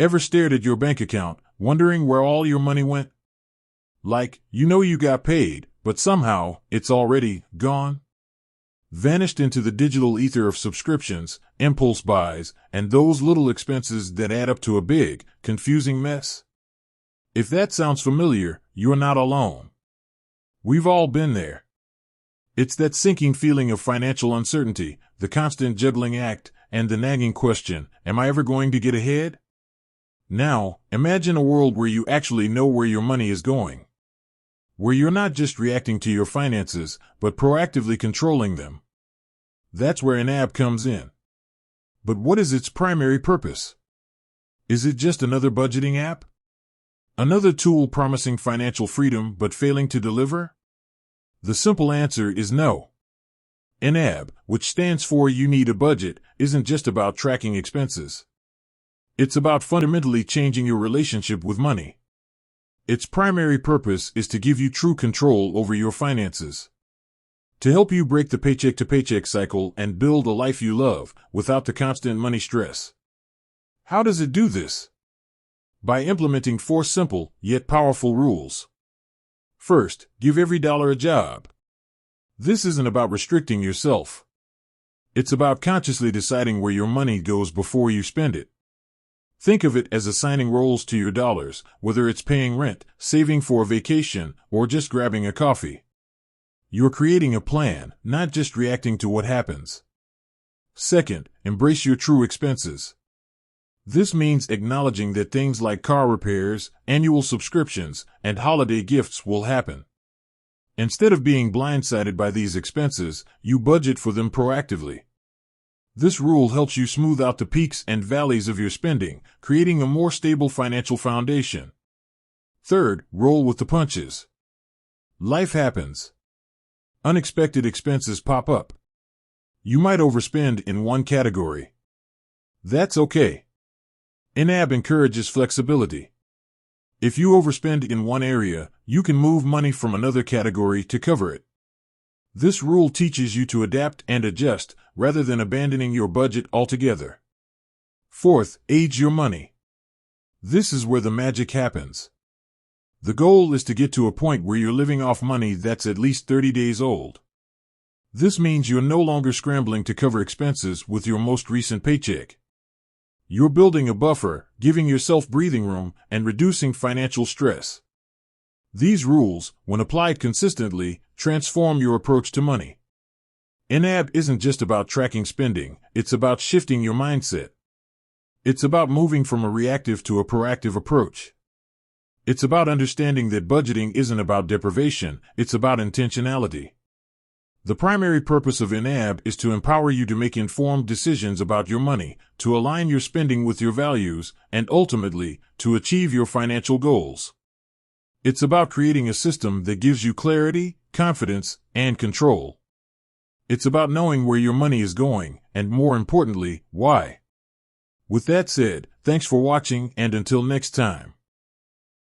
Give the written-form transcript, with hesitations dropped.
Ever stared at your bank account, wondering where all your money went? Like, you know you got paid, but somehow, it's already gone? Vanished into the digital ether of subscriptions, impulse buys, and those little expenses that add up to a big, confusing mess? If that sounds familiar, you're not alone. We've all been there. It's that sinking feeling of financial uncertainty, the constant juggling act, and the nagging question, am I ever going to get ahead? Now, imagine a world where you actually know where your money is going. Where you're not just reacting to your finances, but proactively controlling them. That's where YNAB comes in. But what is its primary purpose? Is it just another budgeting app? Another tool promising financial freedom but failing to deliver? The simple answer is no. YNAB, which stands for You Need a Budget, isn't just about tracking expenses. It's about fundamentally changing your relationship with money. Its primary purpose is to give you true control over your finances. To help you break the paycheck-to-paycheck cycle and build a life you love without the constant money stress. How does it do this? By implementing 4 simple, yet powerful rules. First, give every dollar a job. This isn't about restricting yourself. It's about consciously deciding where your money goes before you spend it. Think of it as assigning roles to your dollars, whether it's paying rent, saving for a vacation, or just grabbing a coffee. You're creating a plan, not just reacting to what happens. Second, embrace your true expenses. This means acknowledging that things like car repairs, annual subscriptions, and holiday gifts will happen. Instead of being blindsided by these expenses, you budget for them proactively. This rule helps you smooth out the peaks and valleys of your spending, creating a more stable financial foundation. Third, roll with the punches. Life happens. Unexpected expenses pop up. You might overspend in one category. That's okay. YNAB encourages flexibility. If you overspend in one area, you can move money from another category to cover it. This rule teaches you to adapt and adjust, rather than abandoning your budget altogether. Fourth, age your money. This is where the magic happens. The goal is to get to a point where you're living off money that's at least 30 days old. This means you're no longer scrambling to cover expenses with your most recent paycheck. You're building a buffer, giving yourself breathing room, and reducing financial stress. These rules, when applied consistently, transform your approach to money. YNAB isn't just about tracking spending, it's about shifting your mindset. It's about moving from a reactive to a proactive approach. It's about understanding that budgeting isn't about deprivation, it's about intentionality. The primary purpose of YNAB is to empower you to make informed decisions about your money, to align your spending with your values, and ultimately, to achieve your financial goals. It's about creating a system that gives you clarity, confidence, and control. It's about knowing where your money is going, and more importantly, why. With that said, thanks for watching, and until next time.